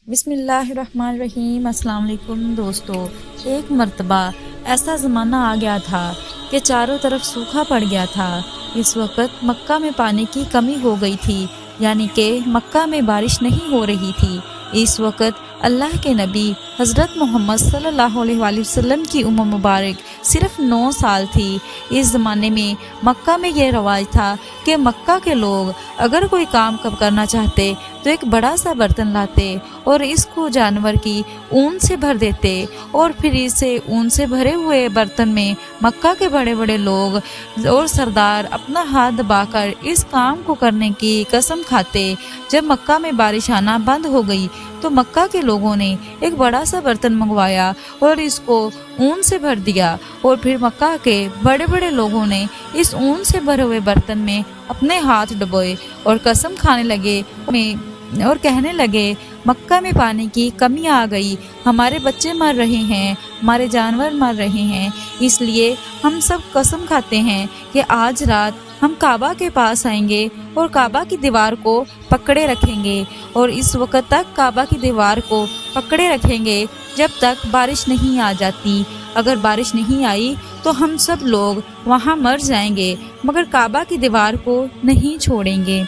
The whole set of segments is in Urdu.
بسم اللہ الرحمن الرحیم۔ السلام علیکم دوستو۔ ایک مرتبہ ایسا زمانہ آ گیا تھا کہ چاروں طرف سوکھا پڑ گیا تھا۔ اس وقت مکہ میں پانی کی کمی ہو گئی تھی، یعنی کہ مکہ میں بارش نہیں ہو رہی تھی۔ اس وقت اللہ کے نبی حضرت محمد صلی اللہ علیہ وآلہ وسلم کی عمر مبارک صرف 9 سال تھی۔ اس زمانے میں مکہ میں یہ رواج تھا کہ مکہ کے لوگ اگر کوئی کام کرنا چاہتے تو ایک بڑا سا برتن لاتے اور اس کو جانور کی اون سے بھر دیتے، اور پھر اسے اون سے بھرے ہوئے برتن میں مکہ کے بڑے بڑے لوگ اور سردار اپنا ہاتھ دبا کر اس کام کو کرنے کی قسم کھاتے۔ جب مکہ میں بارش آنا بند ہو گئی تو مکہ کے لوگوں نے ایک بڑا سا برتن منگوایا اور اس کو اون سے بھر دیا، اور پھر مکہ کے بڑے بڑے لوگوں نے اس اون سے بھرے ہوئے برتن میں اپنے ہاتھ ڈبوئے اور قسم کھانے لگے اور کہنے لگے، مکہ میں پانی کی کمی آ گئی، ہمارے بچے مر رہے ہیں، ہمارے جانور مر رہے ہیں، اس لیے ہم سب قسم کھاتے ہیں کہ آج رات ہم کعبہ کے پاس آئیں گے اور کعبہ کی دیوار کو پکڑے رکھیں گے، اور اس وقت تک کعبہ کی دیوار کو پکڑے رکھیں گے جب تک بارش نہیں آ جاتی۔ اگر بارش نہیں آئی تو ہم سب لوگ وہاں مر جائیں گے، مگر کعبہ کی دیوار کو نہیں چھوڑیں گے۔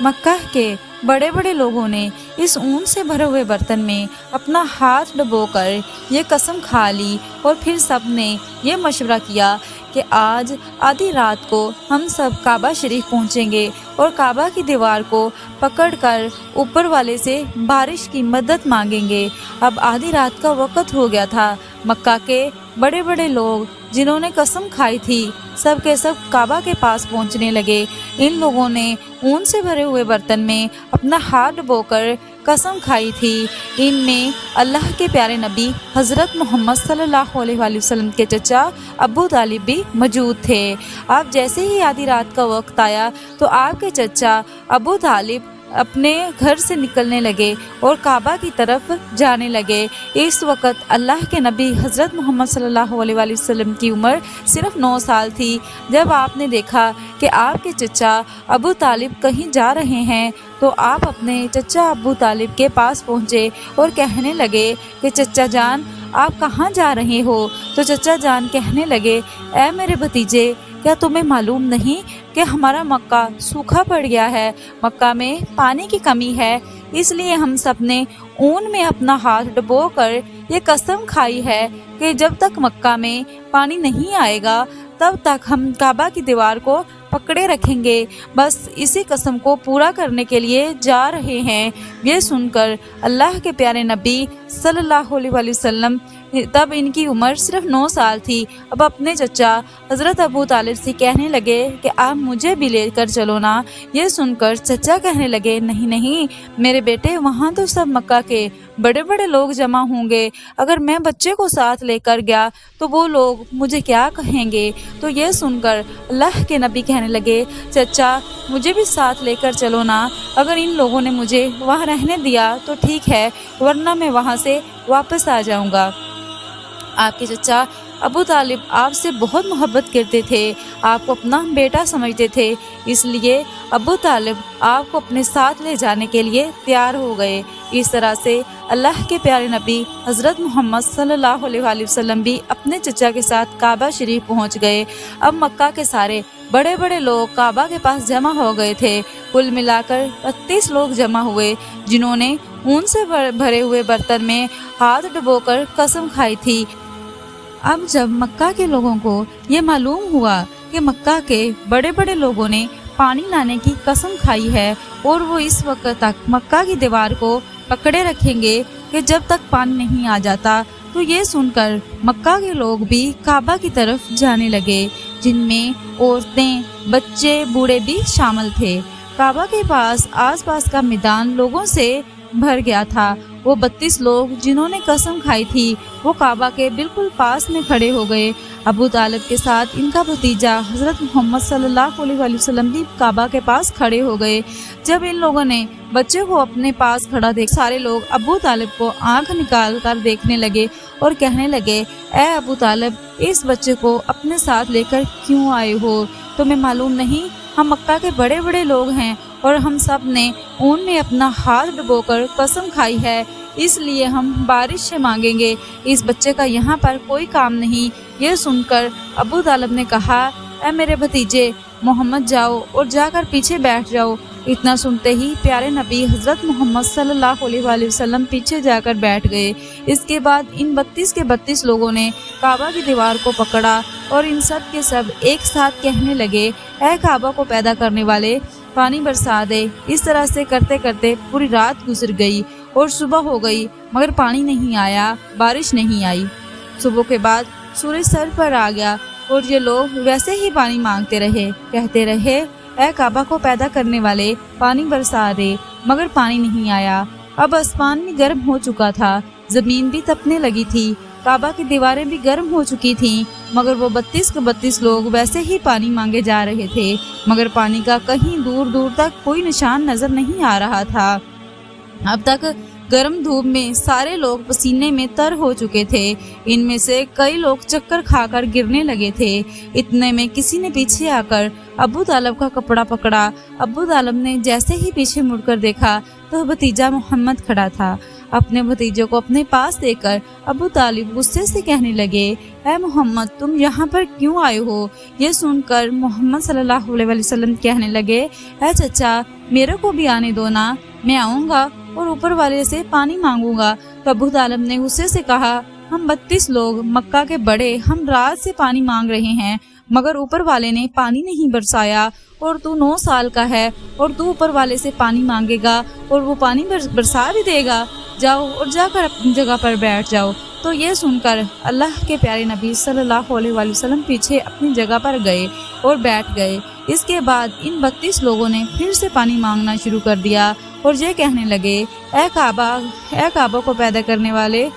مکہ کے بڑے بڑے لوگوں نے اس اون سے بھرے ہوئے برتن میں اپنا ہاتھ ڈبو کر یہ قسم کھا لی، اور پھر سب نے یہ مشورہ کیا کہ آج آدھی رات کو ہم سب کعبہ شریف پہنچیں گے اور کعبہ کی دیوار کو پکڑ کر اوپر والے سے بارش کی مدد مانگیں گے۔ اب آدھی رات کا وقت ہو گیا تھا۔ مکہ کے بڑے بڑے لوگ جنہوں نے قسم کھائی تھی سب کے سب کعبہ کے پاس پہنچنے لگے۔ ان لوگوں نے اون سے بھرے ہوئے برتن میں اپنا ہاتھ ڈبو کر قسم کھائی تھی۔ ان میں اللہ کے پیارے نبی حضرت محمد صلی اللہ علیہ وآلہ وسلم کے چچا ابو طالب بھی موجود تھے۔ اب جیسے ہی آدھی رات کا وقت آیا تو آپ کے چچا ابو طالب اپنے گھر سے نکلنے لگے اور کعبہ کی طرف جانے لگے۔ اس وقت اللہ کے نبی حضرت محمد صلی اللہ علیہ وآلہ وسلم کی عمر صرف 9 سال تھی۔ جب آپ نے دیکھا کہ آپ کے چچا ابو طالب کہیں جا رہے ہیں تو آپ اپنے چچا ابو طالب کے پاس پہنچے اور کہنے لگے کہ چچا جان، آپ کہاں جا رہے ہو؟ تو چچا جان کہنے لگے، اے میرے بھتیجے، کیا تمہیں معلوم نہیں کہ ہمارا مکہ سوکھا پڑ گیا ہے، مکہ میں پانی کی کمی ہے، اس لیے ہم سب نے اون میں اپنا ہاتھ ڈبو کر یہ قسم کھائی ہے کہ جب تک مکہ میں پانی نہیں آئے گا تب تک ہم کعبہ کی دیوار کو پکڑے رکھیں گے، بس اسی قسم کو پورا کرنے کے لیے جا رہے ہیں۔ یہ سن کر اللہ کے پیارے نبی صلی اللہ علیہ وآلہ وسلم، تب ان کی عمر صرف 9 سال تھی، اب اپنے چچا حضرت ابو طالب سے کہنے لگے کہ آپ مجھے بھی لے کر چلو نا۔ یہ سن کر چچا کہنے لگے، نہیں نہیں میرے بیٹے، وہاں تو سب مکہ کے بڑے بڑے لوگ جمع ہوں گے، اگر میں بچے کو ساتھ لے کر گیا تو وہ لوگ مجھے کیا کہیں گے؟ تو یہ سن کر اللہ کے نبی کہنے لگے، چچا مجھے بھی ساتھ لے کر چلو نا، اگر ان لوگوں نے مجھے وہاں رہنے دیا تو ٹھیک ہے، ورنہ میں وہاں سے واپس آ جاؤں گا۔ آپ کے چچا ابو طالب آپ سے بہت محبت کرتے تھے، آپ کو اپنا بیٹا سمجھتے تھے، اس لیے ابو طالب آپ کو اپنے ساتھ لے جانے کے لیے تیار ہو گئے۔ اس طرح سے اللہ کے پیارے نبی حضرت محمد صلی اللہ علیہ وآلہ وسلم بھی اپنے چچا کے ساتھ کعبہ شریف پہنچ گئے۔ اب مکہ کے سارے بڑے بڑے لوگ کعبہ کے پاس جمع ہو گئے تھے، کل ملا کر 32 لوگ جمع ہوئے جنہوں نے اون سے بھرے ہوئے برتن میں ہاتھ ڈبو کر قسم کھائی تھی۔ اب جب مکہ کے لوگوں کو یہ معلوم ہوا کہ مکہ کے بڑے بڑے لوگوں نے پانی لانے کی قسم کھائی ہے اور وہ اس وقت تک مکہ کی دیوار کو پکڑے رکھیں گے کہ جب تک پانی نہیں آ جاتا، تو یہ سن کر مکہ کے لوگ بھی کعبہ کی طرف جانے لگے، جن میں عورتیں، بچے، بوڑھے بھی شامل تھے۔ کعبہ کے پاس آس پاس کا میدان لوگوں سے بھر گیا تھا۔ وہ 32 لوگ جنہوں نے قسم کھائی تھی وہ کعبہ کے بالکل پاس میں کھڑے ہو گئے۔ ابو طالب کے ساتھ ان کا بھتیجا حضرت محمد صلی اللہ علیہ وآلہ وسلم بھی کعبہ کے پاس کھڑے ہو گئے۔ جب ان لوگوں نے بچے کو اپنے پاس کھڑا دیکھ، سارے لوگ ابو طالب کو آنکھ نکال کر دیکھنے لگے اور کہنے لگے، اے ابو طالب، اس بچے کو اپنے ساتھ لے کر کیوں آئے ہو؟ تمہیں معلوم نہیں ہم مکہ کے بڑے بڑے لوگ ہیں اور ہم سب نے اون میں اپنا ہاتھ ڈبو کر قسم کھائی ہے، اس لیے ہم بارش سے مانگیں گے، اس بچے کا یہاں پر کوئی کام نہیں۔ یہ سن کر ابو طالب نے کہا، اے میرے بھتیجے محمد جاؤ اور جا کر پیچھے بیٹھ جاؤ۔ اتنا سنتے ہی پیارے نبی حضرت محمد صلی اللہ علیہ وآلہ وسلم پیچھے جا کر بیٹھ گئے۔ اس کے بعد ان 32 کے 32 لوگوں نے کعبہ کی دیوار کو پکڑا اور ان سب کے سب ایک ساتھ کہنے لگے، اے کعبہ کو پیدا کرنے والے، پانی برسا دے۔ اس طرح سے کرتے کرتے پوری رات گزر گئی اور صبح ہو گئی مگر پانی نہیں آیا، بارش نہیں آئی۔ صبح کے بعد سورج سر پر آ گیا اور یہ لوگ ویسے ہی پانی مانگتے رہے، کہتے رہے، اے کعبہ کو پیدا کرنے والے، پانی برسا دے، مگر پانی نہیں آیا۔ اب آسمان بھی گرم ہو چکا تھا، زمین بھی تپنے لگی تھی، کعبہ کی دیواریں بھی گرم ہو چکی تھیں، مگر وہ 32 کے 32 لوگ ویسے ہی پانی مانگے جا رہے تھے، مگر پانی کا کہیں دور دور تک کوئی نشان نظر نہیں آ رہا تھا۔ اب تک گرم دھوپ میں سارے لوگ پسینے میں تر ہو چکے تھے، ان میں سے کئی لوگ چکر کھا کر گرنے لگے تھے۔ اتنے میں کسی نے پیچھے آ کر ابو طالب کا کپڑا پکڑا۔ ابو طالب نے جیسے ہی پیچھے مڑ کر دیکھا تو بھتیجا محمد کھڑا تھا۔ اپنے بھتیجے کو اپنے پاس دیکھ کر ابو طالب غصے سے کہنے لگے، اے محمد تم یہاں پر کیوں آئے ہو؟ یہ سن کر محمد صلی اللہ علیہ وسلم کہنے لگے، اے چچا میرے کو بھی آنے دو نا، میں آؤں گا اور اوپر والے سے پانی مانگوں گا۔ تو ابو طالب نے غصے سے کہا، ہم 32 لوگ مکہ کے بڑے، ہم رات سے پانی مانگ رہے ہیں مگر اوپر والے نے پانی نہیں برسایا، اور تو 9 سال کا ہے اور تو اوپر والے سے پانی مانگے گا اور وہ پانی برسا بھی دے گا؟ جاؤ اور جا کر اپنی جگہ پر بیٹھ جاؤ۔ تو یہ سن کر اللہ کے پیارے نبی صلی اللہ علیہ وآلہ وسلم پیچھے اپنی جگہ پر گئے اور بیٹھ گئے۔ اس کے بعد ان 32 لوگوں نے پھر سے پانی مانگنا شروع کر دیا اور یہ کہنے لگے، اے کعبہ کو پیدا کرنے والے،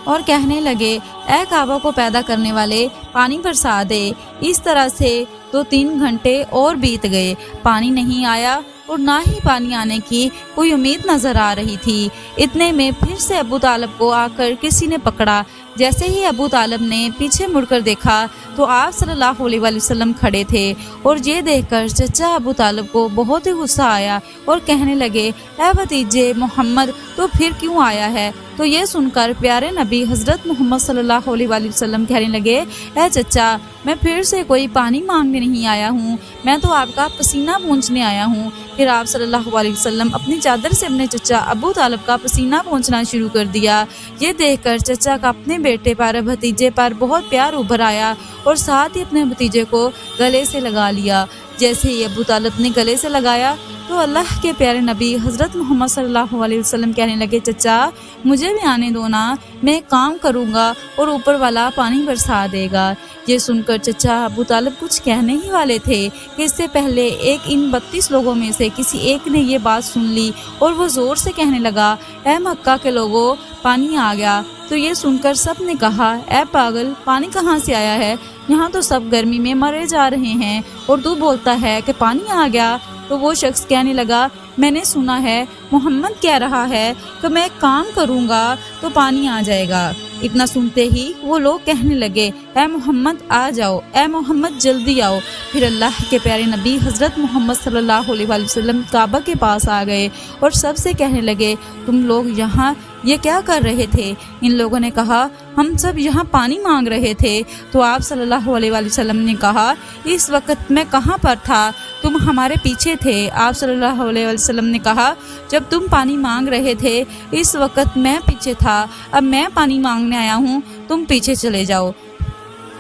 اور کہنے لگے، اے کعبہ کو پیدا کرنے والے پانی برسا دے۔ اس طرح سے 2-3 گھنٹے اور بیت گئے، پانی نہیں آیا اور نہ ہی پانی آنے کی کوئی امید نظر آ رہی تھی۔ اتنے میں پھر سے ابو طالب کو آ کر کسی نے پکڑا۔ جیسے ہی ابو طالب نے پیچھے مڑ کر دیکھا تو آپ صلی اللہ علیہ وآلہ وسلم کھڑے تھے، اور یہ دیکھ کر چچا ابو طالب کو بہت ہی غصہ آیا اور کہنے لگے، اے بھتیجے محمد تو پھر کیوں آیا ہے؟ تو یہ سن کر پیارے نبی حضرت محمد صلی اللہ علیہ وآلہ وسلم کہنے لگے، اے چچا میں پھر سے کوئی پانی مانگنے نہیں آیا ہوں، میں تو آپ کا پسینہ پونچھنے آیا ہوں۔ پھر آپ صلی اللہ علیہ وسلم اپنی چادر سے اپنے چچا ابو طالب کا پسینہ پونچھنا شروع کر دیا۔ یہ دیکھ کر چچا کا اپنے بیٹے پر، بھتیجے پر بہت پیار ابھر آیا اور ساتھ ہی اپنے بھتیجے کو گلے سے لگا لیا۔ جیسے ہی ابو طالب نے گلے سے لگایا تو اللہ کے پیارے نبی حضرت محمد صلی اللہ علیہ وسلم کہنے لگے، چچا مجھے بھی آنے دو نا، میں کام کروں گا اور اوپر والا پانی برسا دے گا۔ یہ سن کر چچا ابو طالب کچھ کہنے ہی والے تھے کہ اس سے پہلے ان 32 لوگوں میں سے کسی ایک نے یہ بات سن لی اور وہ زور سے کہنے لگا، اے مکہ کے لوگوں پانی آ گیا۔ تو یہ سن کر سب نے کہا، اے پاگل پانی کہاں سے آیا ہے؟ یہاں تو سب گرمی میں مرے جا رہے ہیں اور تو بولتا ہے کہ پانی آ گیا۔ تو وہ شخص کہنے لگا، میں نے سنا ہے محمد کہہ رہا ہے کہ میں کام کروں گا تو پانی آ جائے گا۔ اتنا سنتے ہی وہ لوگ کہنے لگے، اے محمد آ جاؤ، اے محمد جلدی آؤ۔ پھر اللہ کے پیارے نبی حضرت محمد صلی اللہ علیہ وآلہ وسلم کعبہ کے پاس آ گئے اور سب سے کہنے لگے، تم لوگ یہاں یہ کیا کر رہے تھے؟ ان لوگوں نے کہا، ہم سب یہاں پانی مانگ رہے تھے۔ تو آپ صلی اللہ علیہ وآلہ وسلم نے کہا، اس وقت میں کہاں پر تھا؟ تم ہمارے پیچھے تھے۔ آپ صلی اللہ علیہ وآلہ وسلم نے کہا، جب تم پانی مانگ رہے تھے اس وقت میں پیچھے تھا، اب میں پانی مانگنے آیا ہوں، تم پیچھے چلے جاؤ۔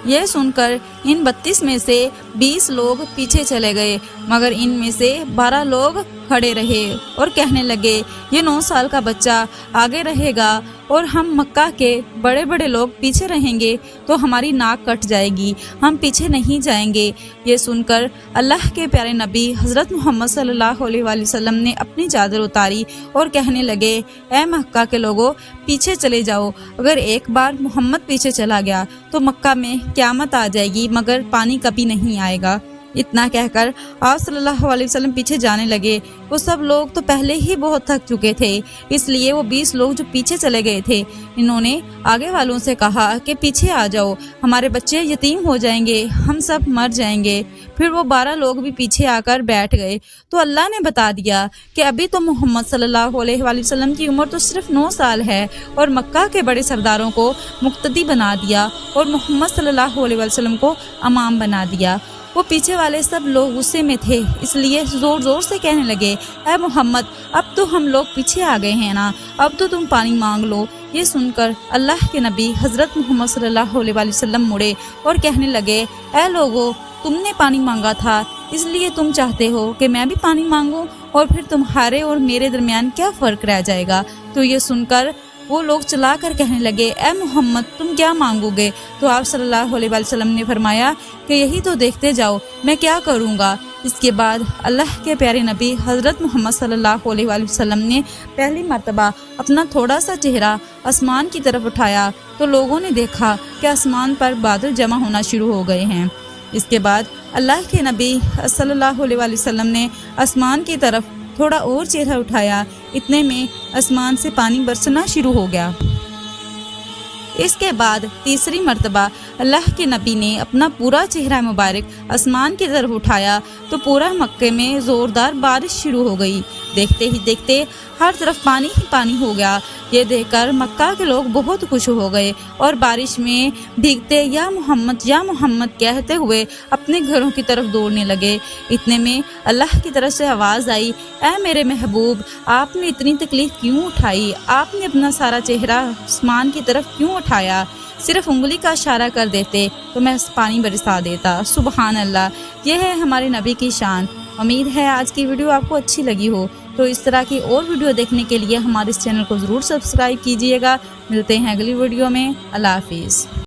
یہ سن کر ان 32 میں سے 20 لوگ پیچھے چلے گئے، مگر ان میں سے 12 لوگ کھڑے رہے اور کہنے لگے، یہ 9 سال کا بچہ آگے رہے گا اور ہم مکہ کے بڑے بڑے لوگ پیچھے رہیں گے تو ہماری ناک کٹ جائے گی، ہم پیچھے نہیں جائیں گے۔ یہ سن کر اللہ کے پیارے نبی حضرت محمد صلی اللہ علیہ وآلہ وسلم نے اپنی چادر اتاری اور کہنے لگے، اے مکہ کے لوگوں پیچھے چلے جاؤ، اگر ایک بار محمد پیچھے چلا گیا تو مکہ میں قیامت آ جائے گی مگر پانی کبھی نہیں آئے گا۔ اتنا کہہ کر آپ صلی اللہ علیہ وسلم پیچھے جانے لگے۔ وہ سب لوگ تو پہلے ہی بہت تھک چکے تھے، اس لیے وہ 20 لوگ جو پیچھے چلے گئے تھے، انہوں نے آگے والوں سے کہا کہ پیچھے آ جاؤ، ہمارے بچے یتیم ہو جائیں گے، ہم سب مر جائیں گے۔ پھر وہ 12 لوگ بھی پیچھے آ کر بیٹھ گئے تو اللہ نے بتا دیا کہ ابھی تو محمد صلی اللہ علیہ وآلہ وسلم کی عمر تو صرف 9 سال ہے، اور مکہ کے بڑے سرداروں کو مقتدی بنا دیا اور محمد صلی اللہ علیہ وآلہ وسلم کو امام بنا دیا۔ وہ پیچھے والے سب لوگ غصے میں تھے، اس لیے زور زور سے کہنے لگے، اے محمد، اب تو ہم لوگ پیچھے آ گئے ہیں نا، اب تو تم پانی مانگ لو۔ یہ سن کر اللہ کے نبی حضرت محمد صلی اللہ علیہ وآلہ وسلم مڑے اور کہنے لگے، اے لوگو، تم نے پانی مانگا تھا، اس لیے تم چاہتے ہو کہ میں بھی پانی مانگوں، اور پھر تمہارے اور میرے درمیان کیا فرق رہ جائے گا؟ تو یہ سن کر وہ لوگ چلا کر کہنے لگے، اے محمد، تم کیا مانگو گے؟ تو آپ صلی اللہ علیہ وآلہ وسلم نے فرمایا کہ یہی تو دیکھتے جاؤ میں کیا کروں گا۔ اس کے بعد اللہ کے پیارے نبی حضرت محمد صلی اللہ علیہ وآلہ وسلم نے پہلی مرتبہ اپنا تھوڑا سا چہرہ آسمان کی طرف اٹھایا تو لوگوں نے دیکھا کہ آسمان پر بادل جمع ہونا شروع ہو گئے ہیں۔ اس کے بعد اللہ کے نبی صلی اللہ علیہ وآلہ وسلم نے آسمان کی طرف تھوڑا اور چہرہ اٹھایا، اتنے میں آسمان سے پانی برسنا شروع ہو گیا۔ اس کے بعد تیسری مرتبہ اللہ کے نبی نے اپنا پورا چہرہ مبارک آسمان کی طرف اٹھایا تو پورا مکے میں زوردار بارش شروع ہو گئی۔ دیکھتے ہی دیکھتے ہر طرف پانی ہی پانی ہو گیا۔ یہ دیکھ کر مکہ کے لوگ بہت خوش ہو گئے اور بارش میں بھیگتے یا محمد کہتے ہوئے اپنے گھروں کی طرف دوڑنے لگے۔ اتنے میں اللہ کی طرف سے آواز آئی، اے میرے محبوب، آپ نے اتنی تکلیف کیوں اٹھائی؟ آپ نے اپنا سارا چہرہ آسمان کی طرف کیوں اٹھایا؟ صرف انگلی کا اشارہ کر دیتے تو میں پانی برسا دیتا۔ سبحان اللہ، یہ ہے ہمارے نبی کی شان۔ امید ہے آج کی ویڈیو آپ کو اچھی لگی ہو، تو اس طرح کی اور ویڈیو دیکھنے کے لیے ہمارے اس چینل کو ضرور سبسکرائب کیجیے گا۔ ملتے ہیں اگلی ویڈیو میں، اللہ حافظ۔